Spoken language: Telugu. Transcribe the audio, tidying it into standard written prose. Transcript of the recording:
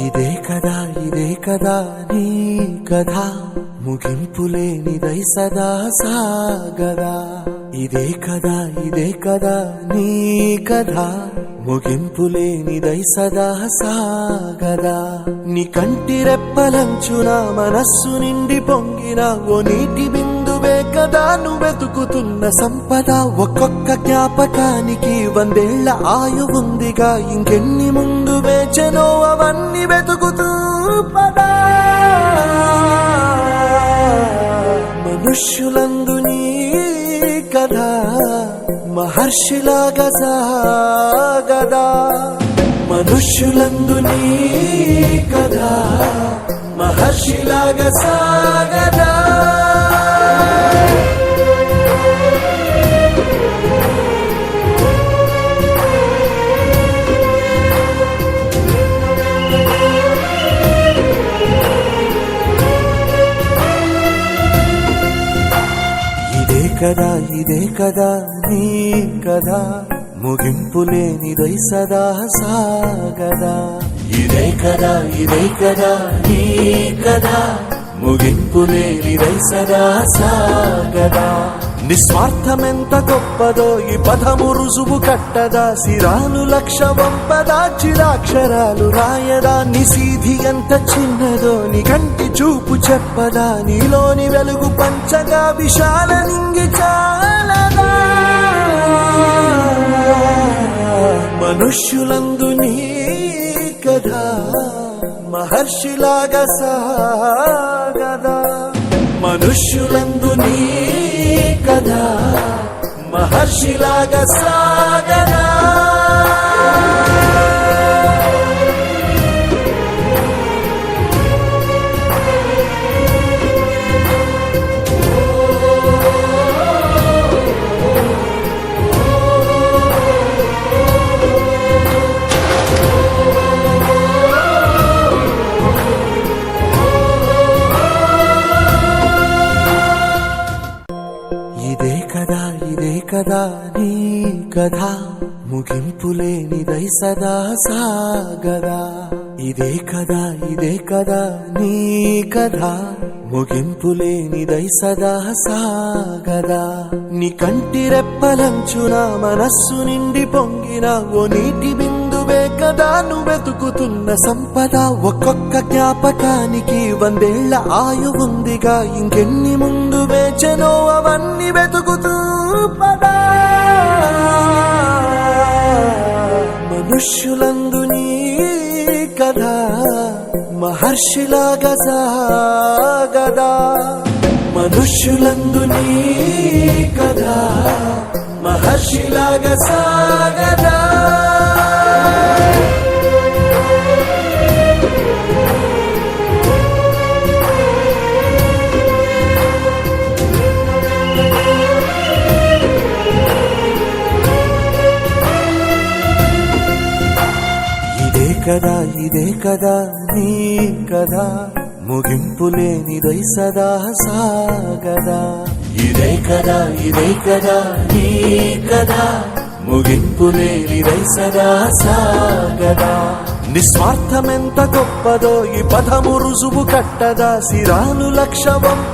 ఇదే కదా నీ కథ ముగింపులేనిదై సదా సాగదా. ఇదే కదా నీ కథ ముగింపులేనిదై సదా సాగదా. నీ కంటి రెప్పలంచున మనస్సు నిండి పొంగిన ఓ నీటి బిందువే కదా నువ్వెతుకుతున్న సంపద. ఒక్కొక్క జ్ఞాపకానికి 100 ఏళ్ల ఆయువుందిగా, ఇంకెన్ని ముందు వేచనో అవన్నీ వెతుకుతూ పదా. మనుష్యులందు నీ కథ మహర్షిలాగా సాగదా. మనుష్యులందు నీ కథ మహర్షిలాగా సాగదా. ఇదే కదా నీ కథ ముగింపులేనిదై సదా సాగదా. ఇదే కదా నీ కథ ముగింపులేనిదై సదా సాగదా. నిస్వార్థమెంత గొప్పదో ఈ పదము రుజువు కట్టదా. సిరాలు లక్ష వంపదా, చిరాక్షరాలు రాయదా. నిశీధి ఎంత చిన్నదో నీ కంటి చూపు చెప్పదా. నీలోని వెలుగు పంచగా విశాల నింగి చాలదా. మనుష్యులందు నీ కథ మహర్షిలాగా సాగదా. మనుష్యులందు నీ కథ మహర్షిలాగా సాగదా. ఇదే కదా నీ కథ ముగింపులేనిదై సదా సాగదా. ఇదే కదా నీ కథ ముగింపులేనిదై సదా సాగదా. నీ కంటి రెప్పలంచున మనస్సు నిండి పొంగిన ఓ నీటి బిందువే కదా నువ్వెతుకుతున్న సంపద. ఒక్కొక్క జ్ఞాపకానికి 100 ఏళ్ల ఆయువుందిగా, ఇంకెన్ని ముందు వేచనో అవన్నీ వెతుకుతూ పదా. మనుష్యులందు నీ కథ మహర్షిలాగా సాగదా. మనుష్యులందు నీ కథ మహర్షిలాగా సాగదా. ఇదే కదా నీ కథ ముగింపులేనిదై సదా సాగదా. ఇదే కదా నీ కథ ముగింపులేనిదై సదా సాగదా. నిస్వార్థమెంత గొప్పదో ఈ పదము రుజువు కట్టదా. సిరాలు లక్ష వంప